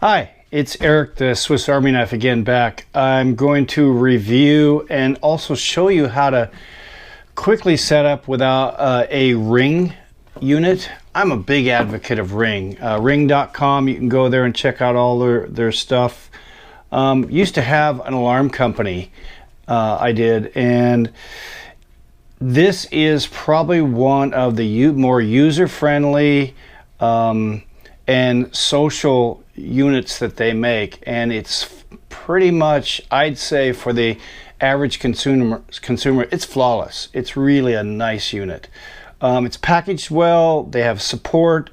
Hi, it's Eric, the Swiss Army Knife again back. I'm going to review and also show you how to quickly set up without a Ring unit. I'm a big advocate of Ring. Ring.com, you can go there and check out all their stuff. Used to have an alarm company, I did, and this is probably one of the more user-friendly and social units that they make, and it's pretty much, I'd say, for the average consumer it's flawless. It's really a nice unit. It's packaged well, they have support,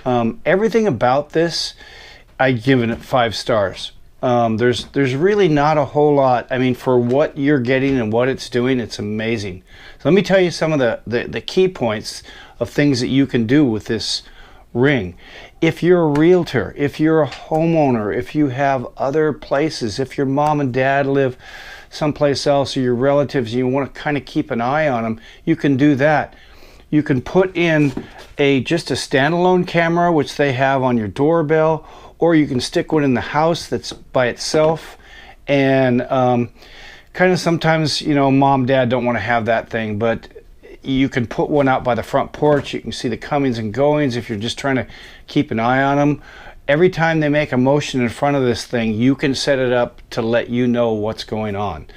everything about this, I'd given it 5 stars. There's really not a whole lot. I mean, for what you're getting and what it's doing, it's amazing. So let me tell you some of the key points of things that you can do with this Ring. If you're a realtor, if you're a homeowner, if you have other places, if your mom and dad live someplace else, or your relatives, and you want to kind of keep an eye on them, you can do that. You can put in just a standalone camera, which they have on your doorbell, or you can stick one in the house that's by itself. And kind of sometimes, you know, mom, dad don't want to have that thing, but you can put one out by the front porch. You can see the comings and goings if you're just trying to keep an eye on them. Every time they make a motion in front of this thing, you can set it up to let you know what's going on.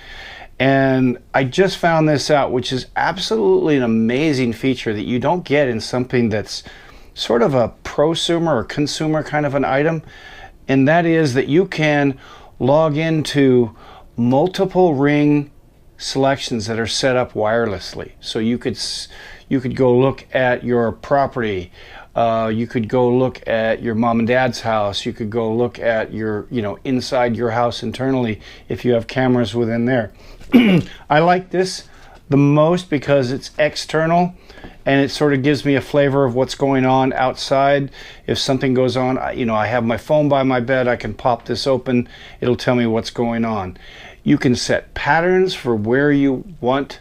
And I just found this out, which is absolutely an amazing feature that you don't get in something that's sort of a prosumer or consumer kind of an item. And that is that you can log into multiple Ring selections that are set up wirelessly. So you could go look at your property, you could go look at your mom and dad's house, you could go look at your, you know, inside your house internally if you have cameras within there. I like this the most because it's external and it sort of gives me a flavor of what's going on outside. If something goes on, you know, I have my phone by my bed, I can pop this open, it'll tell me what's going on. You can set patterns for where you want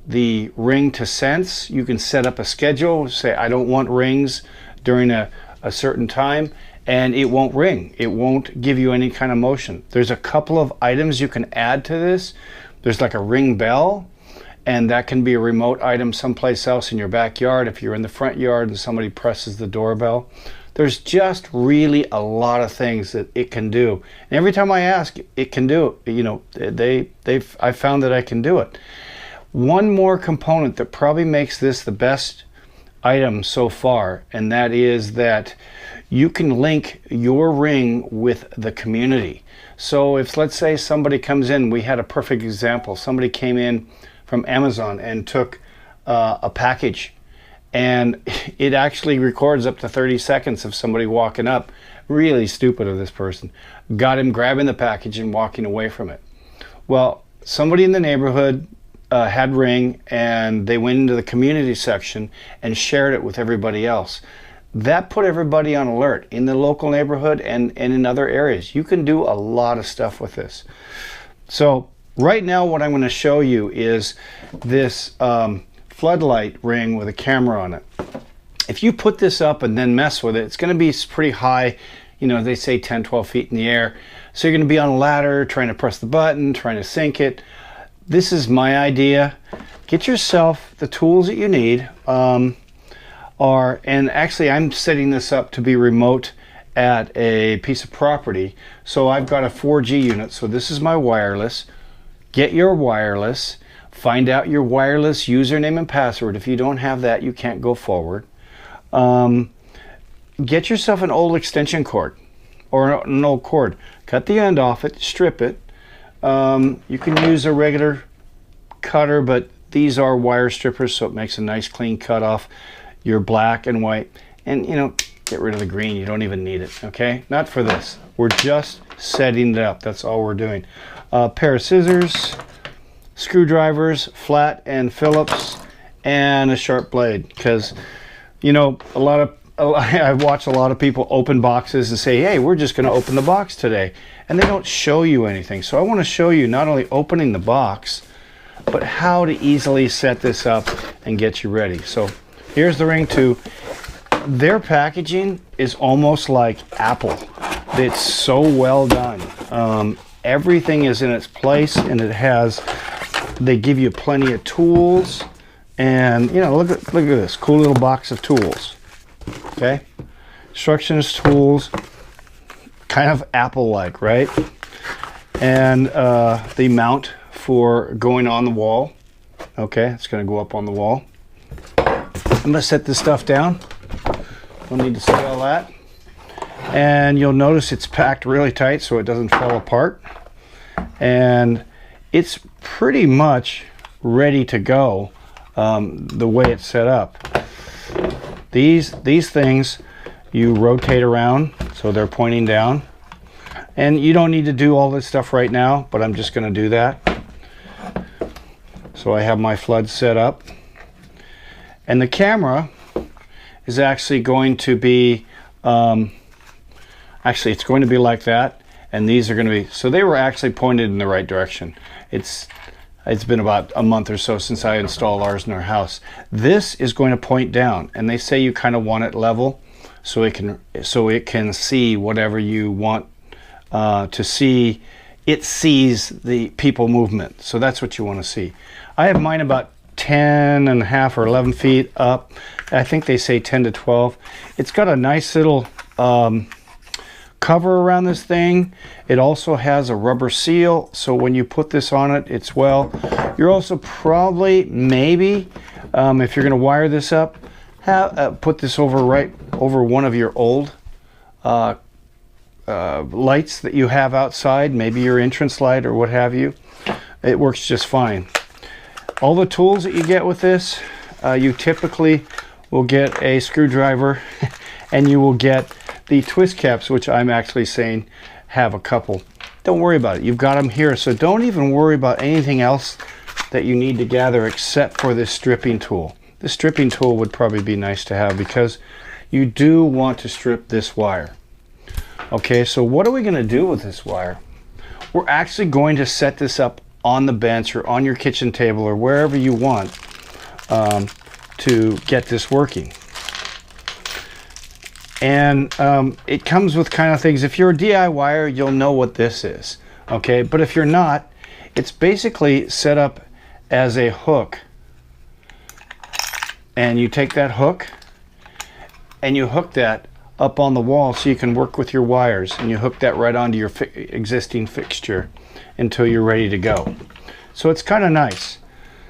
the Ring to sense. You can set up a schedule, say I don't want rings during a certain time, and it won't ring. It won't give you any kind of motion. There's a couple of items you can add to this. There's like a Ring bell, and that can be a remote item someplace else in your backyard if you're in the front yard and somebody presses the doorbell. There's just really a lot of things that it can do. And every time I ask, it can do it. You know, I found that I can do it. One more component that probably makes this the best item so far, and that is that you can link your Ring with the community. So if, let's say, somebody comes in, we had a perfect example. Somebody came in from Amazon and took a package, and it actually records up to 30 seconds of somebody walking up. Really stupid of this person. Got him grabbing the package and walking away from it. Well, somebody in the neighborhood had Ring, and they went into the community section and shared it with everybody else. That put everybody on alert in the local neighborhood and in other areas. You can do a lot of stuff with this. So right now what I'm going to show you is this floodlight ring with a camera on it. If you put this up and then mess with it, it's going to be pretty high. You know, they say 10-12 feet in the air. So you're going to be on a ladder trying to press the button, trying to sync it. This is my idea. Get yourself the tools that you need. And actually I'm setting this up to be remote at a piece of property. So I've got a 4G unit. So this is my wireless. Get your wireless. Find out your wireless username and password. If you don't have that, you can't go forward. Get yourself an old extension cord or an old cord. Cut the end off it, strip it. You can use a regular cutter, but these are wire strippers, so it makes a nice clean cut off your black and white. And, you know, get rid of the green. You don't even need it, okay? Not for this. We're just setting it up. That's all we're doing. A pair of scissors, screwdrivers, flat and Phillips, and a sharp blade. Because, you know, I watch a lot of people open boxes and say, hey, we're just going to open the box today. And they don't show you anything. So I want to show you not only opening the box, but how to easily set this up and get you ready. So here's the Ring 2. Their packaging is almost like Apple. It's so well done. Everything is in its place, and they give you plenty of tools, and you know, look at this cool little box of tools. Okay, instructions, tools, kind of Apple-like, right? And the mount for going on the wall. Okay, it's going to go up on the wall. I'm going to set this stuff down. Don't need to see all that. And you'll notice it's packed really tight so it doesn't fall apart. And it's pretty much ready to go the way it's set up. These things you rotate around so they're pointing down. And you don't need to do all this stuff right now, but I'm just going to do that. So I have my flood set up. And the camera is actually going to be, actually it's going to be like that. And these are going to be, so they were actually pointed in the right direction. It's been about a month or so since I installed ours in our house. This is going to point down, and they say you kind of want it level so it can see whatever you want to see. It sees the people movement, so that's what you want to see. I have mine about 10.5 or 11 feet up. I think they say 10 to 12. It's got a nice little cover around this thing. It also has a rubber seal, so when you put this on it, it's well. You're also probably, maybe, if you're going to wire this up, put this right over one of your old lights that you have outside, maybe your entrance light or what have you. It works just fine. All the tools that you get with this, you typically will get a screwdriver and you will get the twist caps, which I'm actually saying have a couple. Don't worry about it. You've got them here, so don't even worry about anything else that you need to gather except for this stripping tool. This stripping tool would probably be nice to have because you do want to strip this wire. Okay, so what are we going to do with this wire? We're actually going to set this up on the bench or on your kitchen table or wherever you want to get this working. And it comes with kind of things. If you're a DIYer, you'll know what this is. Okay, but if you're not, it's basically set up as a hook. And you take that hook and you hook that up on the wall so you can work with your wires, and you hook that right onto your existing fixture until you're ready to go. So it's kind of nice.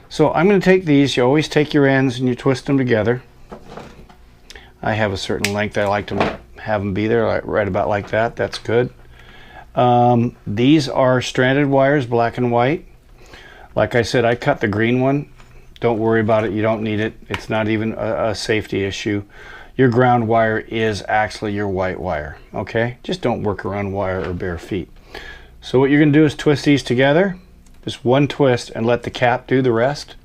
So I'm going to take these. You always take your ends and you twist them together. I have a certain length I like to have them be there, right about like that. That's good. These are stranded wires, black and white. Like I said, I cut the green one. Don't worry about it. You don't need it. It's not even a safety issue. Your ground wire is actually your white wire. Okay? Just don't work around wire or bare feet. So what you're going to do is twist these together. Just one twist and let the cap do the rest.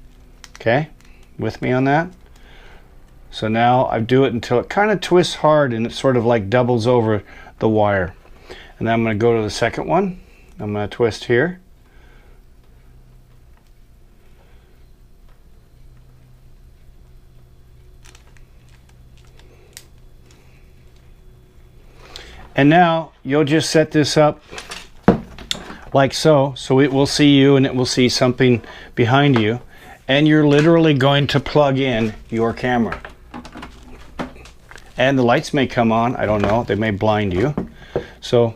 Okay? With me on that? So now I do it until it kind of twists hard and it sort of like doubles over the wire. And then I'm going to go to the second one. I'm going to twist here. And now you'll just set this up like so. So it will see you and it will see something behind you. And you're literally going to plug in your camera. And the lights may come on, I don't know, they may blind you. So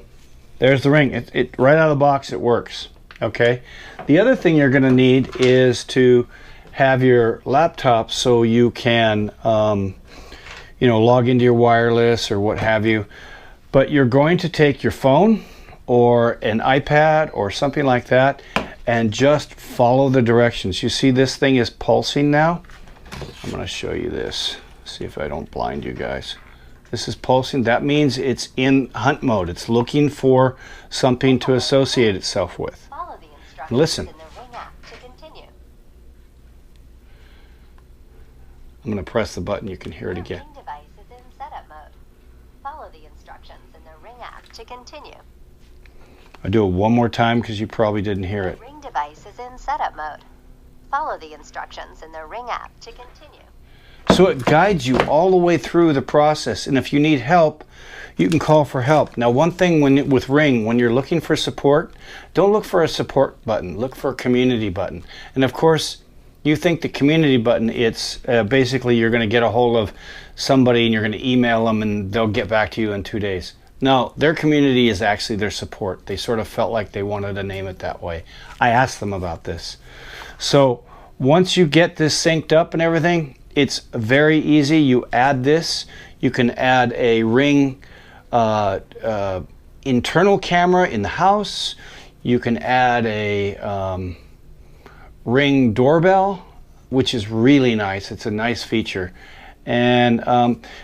there's the ring. It right out of the box it works. Okay. The other thing you're going to need is to have your laptop so you can you know, log into your wireless or what have you. But you're going to take your phone or an iPad or something like that and just follow the directions. You see this thing is pulsing now? I'm going to show you this. See if I don't blind you guys. This is pulsing. That means it's in hunt mode. It's looking for something to associate itself with. Follow the instructions Listen. in the Ring app to continue. I'm going to press the button. You can hear it again. Ring device is in setup mode. Follow the instructions in the Ring app to continue. I'll do it one more time because you probably didn't hear it. Ring device is in setup mode. Follow the instructions in the Ring app to continue. So it guides you all the way through the process. And if you need help, you can call for help. Now, one thing with Ring, when you're looking for support, don't look for a support button. Look for a community button. And of course, you think the community button, it's basically you're going to get a hold of somebody and you're going to email them and they'll get back to you in 2 days. No, their community is actually their support. They sort of felt like they wanted to name it that way. I asked them about this. So once you get this synced up and everything, it's very easy. You add this. You can add a Ring internal camera in the house. You can add a Ring doorbell, which is really nice. It's a nice feature. And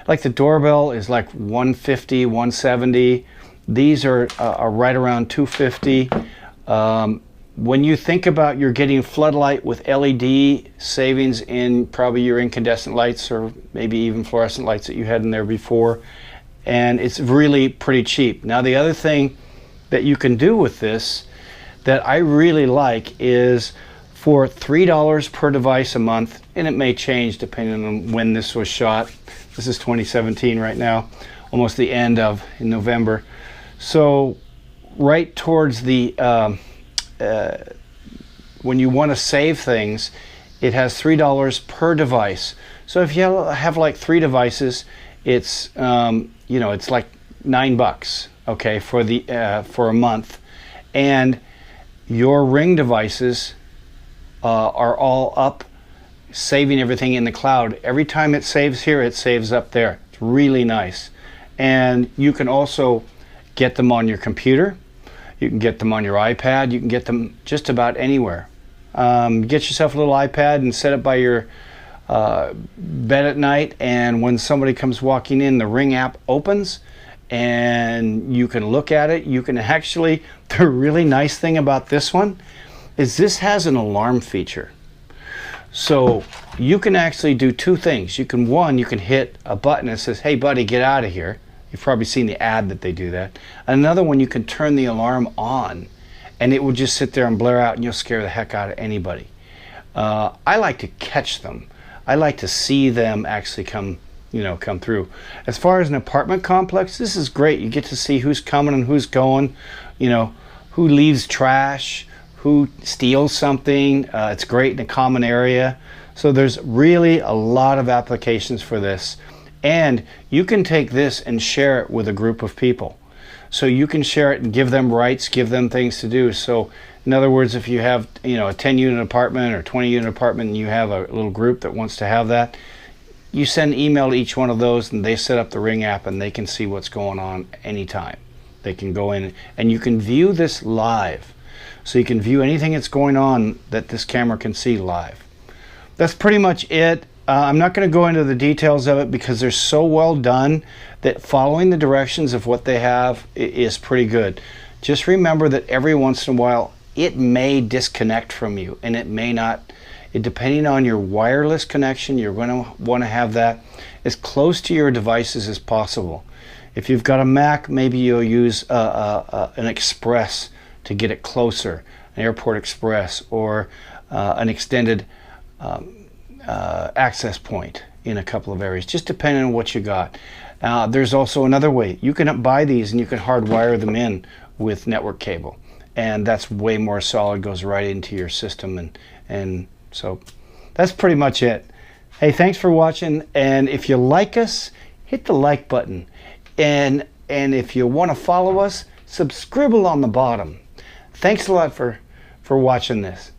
like the doorbell is like $150, $170. These are right around $250. When you think about you're getting floodlight with LED savings in probably your incandescent lights or maybe even fluorescent lights that you had in there before, and it's really pretty cheap. Now the other thing that you can do with this that I really like is for $3 per device a month, and it may change depending on when this was shot. This is 2017 right now, almost the end of in November. So right towards the when you want to save things, it has $3 per device. So if you have like 3 devices, it's you know, it's like $9, okay, for a month, and your Ring devices are all up, saving everything in the cloud. Every time it saves here, it saves up there. It's really nice. And you can also get them on your computer. You can get them on your iPad. You can get them just about anywhere. Get yourself a little iPad and set it by your bed at night, and when somebody comes walking in, the Ring app opens and you can look at it. You can actually, the really nice thing about this one is this has an alarm feature. So you can actually do 2 things. You can hit a button that says, hey buddy, get out of here. You've probably seen the ad that they do that. Another one, you can turn the alarm on and it will just sit there and blare out and you'll scare the heck out of anybody. I like to catch them. I like to see them actually come through. As far as an apartment complex, this is great. You get to see who's coming and who's going, who leaves trash, who steals something. It's great in a common area. So there's really a lot of applications for this. And you can take this and share it with a group of people. So you can share it and give them rights, give them things to do. So in other words, if you have a 10-unit apartment or 20-unit apartment and you have a little group that wants to have that, you send an email to each one of those and they set up the Ring app and they can see what's going on anytime. They can go in and you can view this live. So you can view anything that's going on that this camera can see live. That's pretty much it. I'm not going to go into the details of it because they're so well done that following the directions of what they have is pretty good. Just remember that every once in a while it may disconnect from you, and it may not. Depending on your wireless connection, you're going to want to have that as close to your devices as possible. If you've got a Mac, maybe you'll use an Express to get it closer, an Airport Express, or an extended access point in a couple of areas, just depending on what you got. There's also another way. You can buy these and you can hardwire them in with network cable, and that's way more solid, goes right into your system, and so that's pretty much it. Hey, thanks for watching, and if you like us, hit the like button, and if you want to follow us, subscribe on the bottom. Thanks a lot for watching this.